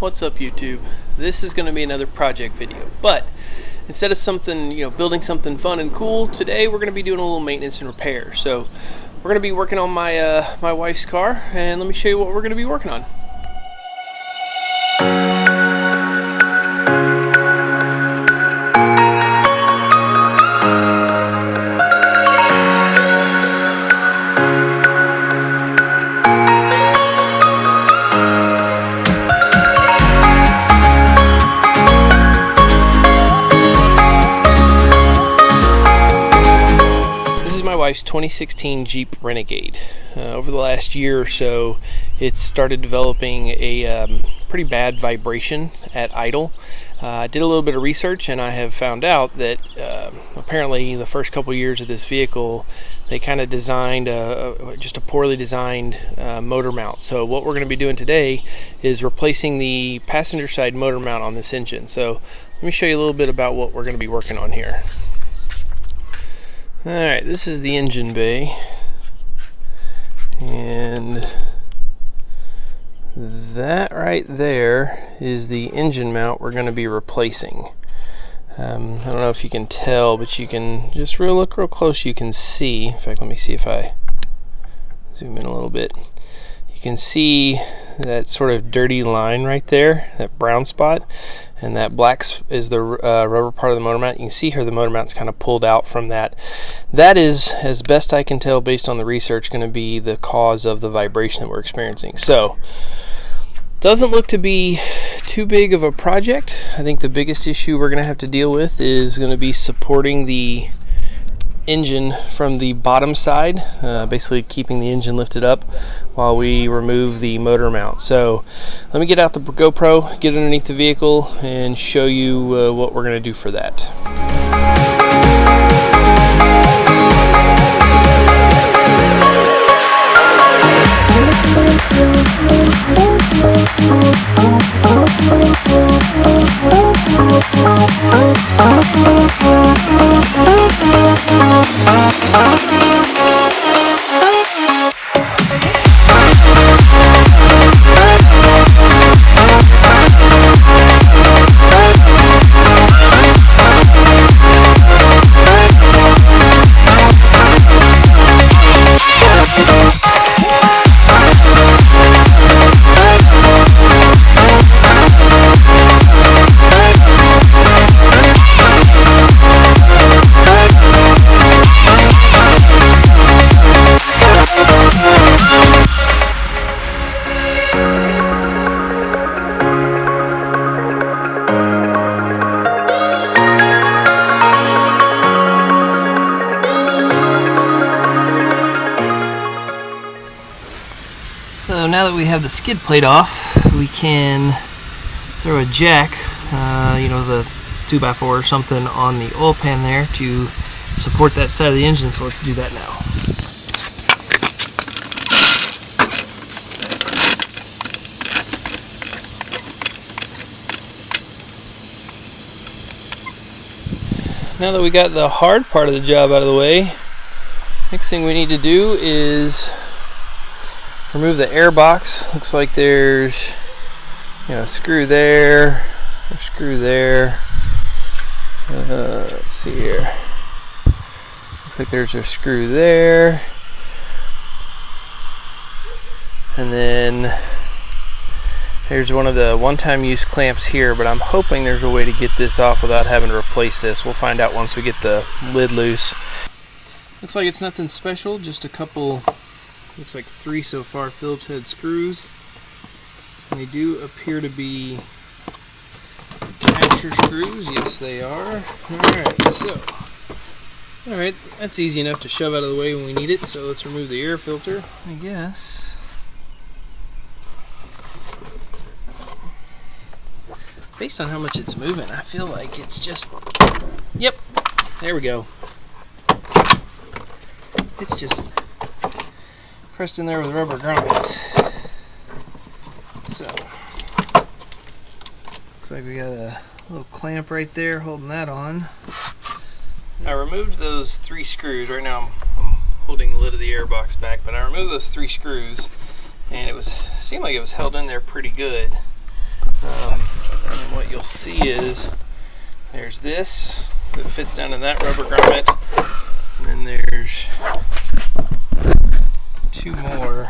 What's up, YouTube? This is going to be another project video, but instead of something, building something fun and cool, today we're going to be doing a little maintenance and repair. So we're going to be working on my my wife's car, and let me show you what we're going to be working on. My wife's 2016 Jeep Renegade. Over the last year or so, it's started developing a pretty bad vibration at idle. I did a little bit of research, and I have found out that apparently the first couple years of this vehicle, they kind of designed just a poorly designed motor mount. So what we're going to be doing today is replacing the passenger side motor mount on this engine. So let me show you a little bit about what we're going to be working on here. Alright, this is the engine bay, and that right there is the engine mount we're going to be replacing. I don't know if you can tell, but you can just look real close, you can see, in fact let me see if I zoom in a little bit, you can see that sort of dirty line right there, that brown spot, and that black is the rubber part of the motor mount. You can see here the motor mount's kind of pulled out from that. That is, as best I can tell based on the research, going to be the cause of the vibration that we're experiencing. So, doesn't look to be too big of a project. I think the biggest issue we're going to have to deal with is going to be supporting the engine from the bottom side, basically keeping the engine lifted up while we remove the motor mount. So let me get out the GoPro, get underneath the vehicle, and show you what we're going to do for that. So now that we have the skid plate off, we can throw a jack, the 2x4 or something, on the oil pan there to support that side of the engine. So let's do that now. Now that we got the hard part of the job out of the way, next thing we need to do is remove the air box. Looks like there's a screw there, a screw there. Let's see here. Looks like there's a screw there, and then there's one of the one-time use clamps here, but I'm hoping there's a way to get this off without having to replace this. We'll find out once we get the lid loose. Looks like it's nothing special, just a couple, looks like 3 so far, Phillips head screws. And they do appear to be catcher screws. Yes, they are. Alright, that's easy enough to shove out of the way when we need it. So let's remove the air filter, I guess. Based on how much it's moving, I feel like it's just, yep, there we go. It's just pressed in there with rubber grommets. So, looks like we got a little clamp right there holding that on. I removed those 3 screws. Right now I'm holding the lid of the airbox back, but I removed those 3 screws, and it seemed like it was held in there pretty good. And what you'll see is there's this that fits down in that rubber grommet, and then there's two more.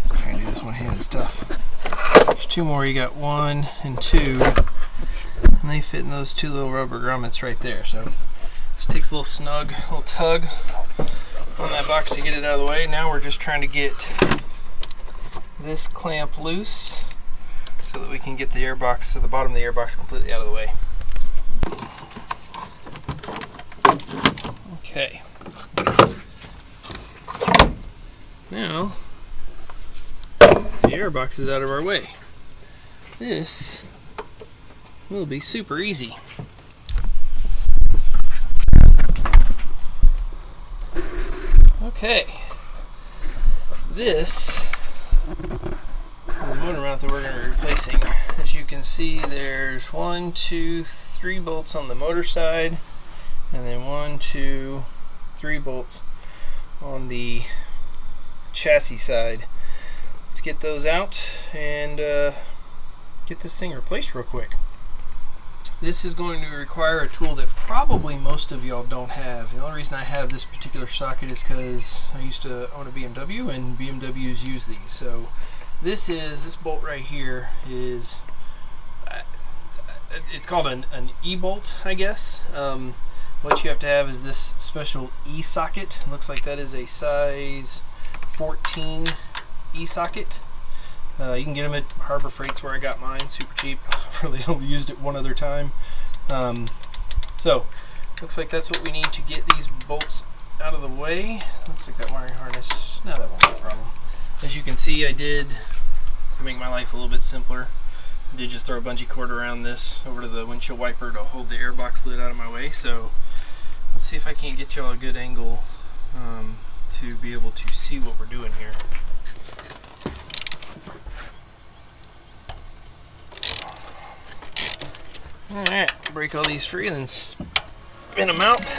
Trying to do this one-handed stuff. There's two more. You got 1 and 2, and they fit in those two little rubber grommets right there. So just takes a little snug, little tug on that box to get it out of the way. Now we're just trying to get this clamp loose so that we can get the airbox, so the bottom of the airbox, completely out of the way. Okay. Now the airbox is out of our way. This will be super easy. Okay. This is the motor mount that we're going to be replacing. As you can see, there's 1, 2, 3 bolts on the motor side, and then 1, 2, 3 bolts on the chassis side. Let's get those out and get this thing replaced real quick. This is going to require a tool that probably most of y'all don't have. The only reason I have this particular socket is because I used to own a BMW and BMWs use these. So this bolt right here is, it's called an E-bolt, I guess. What you have to have is this special E-socket. It looks like that is a size 14 E-socket. You can get them at Harbor Freight's where I got mine, super cheap. I've really only used it one other time. So, looks like that's what we need to get these bolts out of the way. Looks like that wiring harness, no, that won't be a problem. As you can see, I did, to make my life a little bit simpler, I did just throw a bungee cord around this over to the windshield wiper to hold the airbox lid out of my way. So, let's see if I can't get y'all a good angle to be able to see what we're doing here. Alright, break all these free and then spin them out.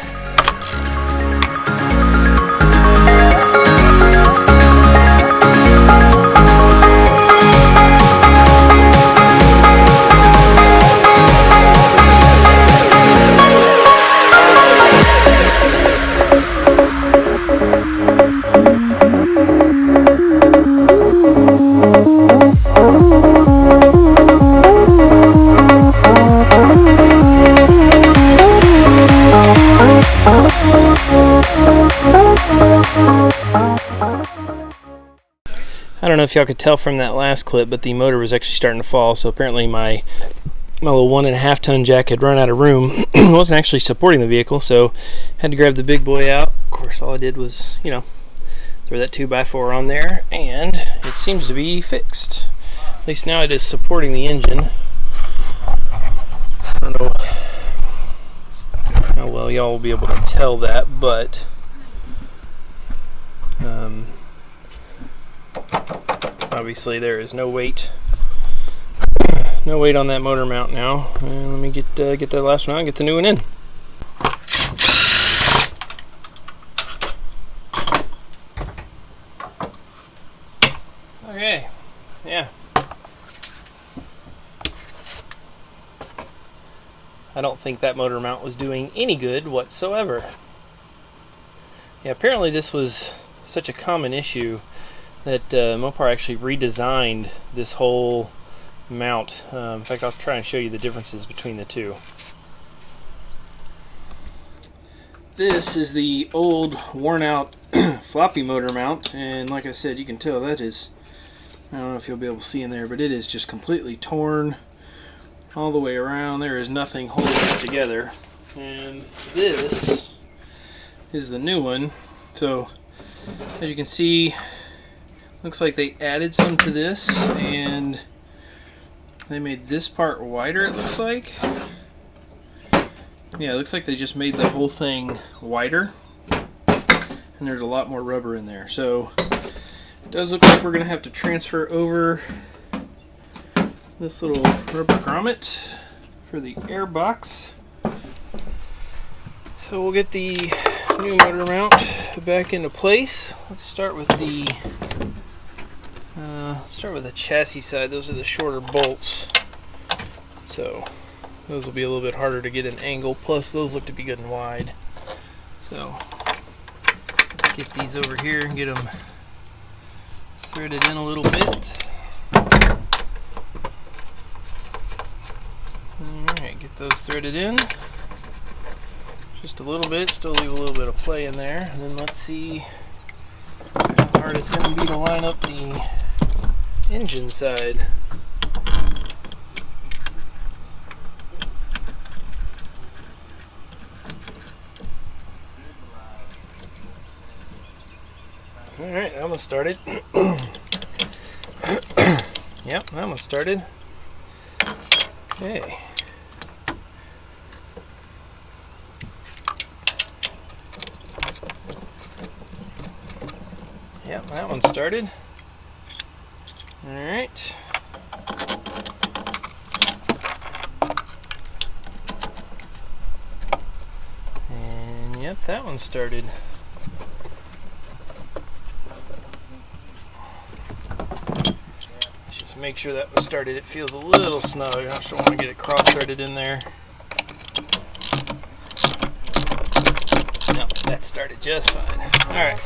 I don't know if y'all could tell from that last clip, but the motor was actually starting to fall, so apparently my little 1.5 ton jack had run out of room. It wasn't actually supporting the vehicle, so had to grab the big boy out. Of course, all I did was, you know, throw that 2x4 on there, and it seems to be fixed. At least now it is supporting the engine. I don't know how well y'all will be able to tell that, but obviously there is no weight on that motor mount now. And let me get that last one out and get the new one in. Okay, yeah. I don't think that motor mount was doing any good whatsoever. Yeah, apparently this was such a common issue that Mopar actually redesigned this whole mount. In fact, I'll try and show you the differences between the two. This is the old worn out floppy motor mount, and like I said, you can tell that is, I don't know if you'll be able to see in there, but it is just completely torn all the way around. There is nothing holding it together. And this is the new one. So as you can see, looks like they added some to this and they made this part wider, it looks like. Yeah, it looks like they just made the whole thing wider, and there's a lot more rubber in there. So it does look like we're going to have to transfer over this little rubber grommet for the air box. So we'll get the new motor mount back into place. Let's start with the Start with the chassis side. Those are the shorter bolts, so those will be a little bit harder to get an angle. Plus, those look to be good and wide. So, get these over here and get them threaded in a little bit. Alright, get those threaded in. Just a little bit, still leave a little bit of play in there. And then let's see how hard it's going to be to line up the engine side. Alright, that one started. Yep, that one started. Okay. Yep, that one started. Alright. And yep, that one started. Just make sure that one started. It feels a little snug. I just don't want to get it cross-threaded in there. No, that started just fine. Alright.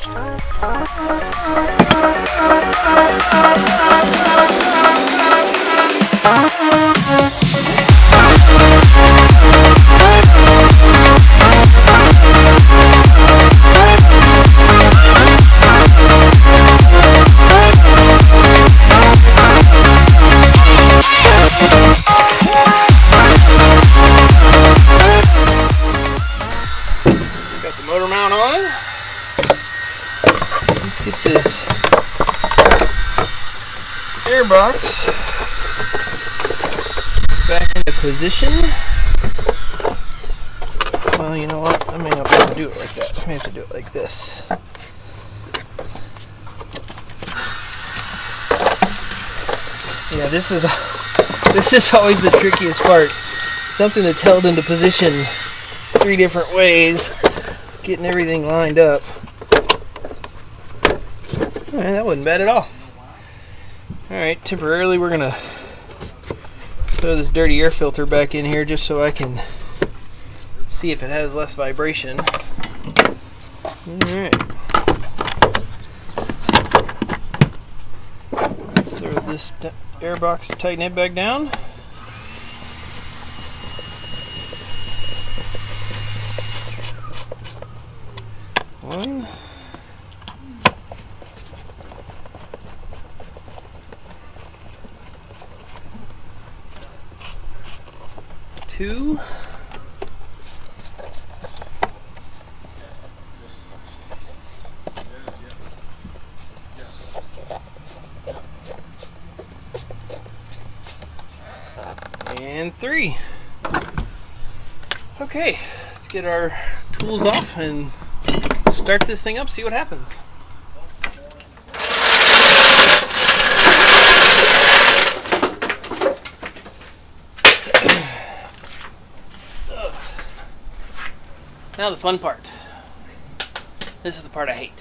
Got the motor mount on. Let's get this airbox back into position. Well, you know what? I may not be able to do it like that. I may have to do it like this. Yeah, this is always the trickiest part. Something that's held into position 3 different ways, getting everything lined up. Alright, that wasn't bad at all. Alright, temporarily we're gonna throw this dirty air filter back in here just so I can see if it has less vibration. Alright. Let's throw this air box, tighten it back down. One. 2. And 3. Okay, let's get our tools off and start this thing up, see what happens. Now the fun part. This is the part I hate.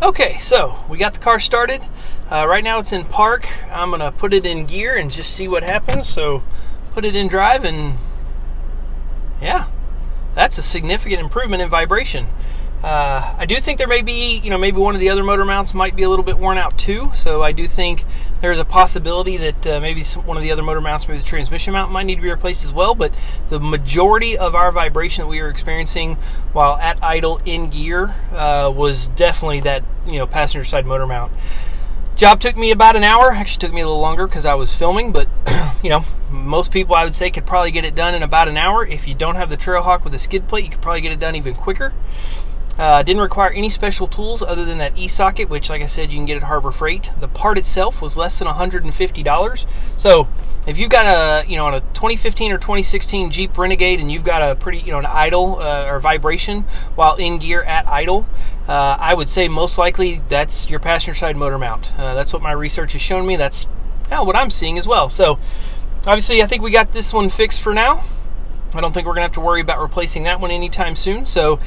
Okay, so we got the car started. Right now it's in park. I'm gonna put it in gear and just see what happens. So put it in drive, and yeah, that's a significant improvement in vibration. I do think there may be, maybe one of the other motor mounts might be a little bit worn out too. So I do think there's a possibility that maybe one of the other motor mounts, maybe the transmission mount, might need to be replaced as well. But the majority of our vibration that we were experiencing while at idle in gear was definitely that passenger side motor mount. Job took me about an hour. Actually took me a little longer because I was filming, but most people I would say could probably get it done in about an hour. If you don't have the Trailhawk with a skid plate, you could probably get it done even quicker. Didn't require any special tools other than that e-socket, which, like I said, you can get at Harbor Freight. The part itself was less than $150. So if you've got on a 2015 or 2016 Jeep Renegade, and you've got a pretty, an idle or vibration while in gear at idle, I would say most likely that's your passenger side motor mount. That's what my research has shown me. That's what I'm seeing as well. So obviously, I think we got this one fixed for now. I don't think we're going to have to worry about replacing that one anytime soon. So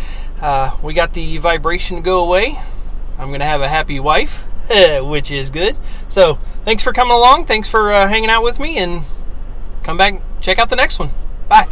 we got the vibration to go away. I'm going to have a happy wife, which is good. So thanks for coming along. Thanks for hanging out with me, and come back, check out the next one. Bye.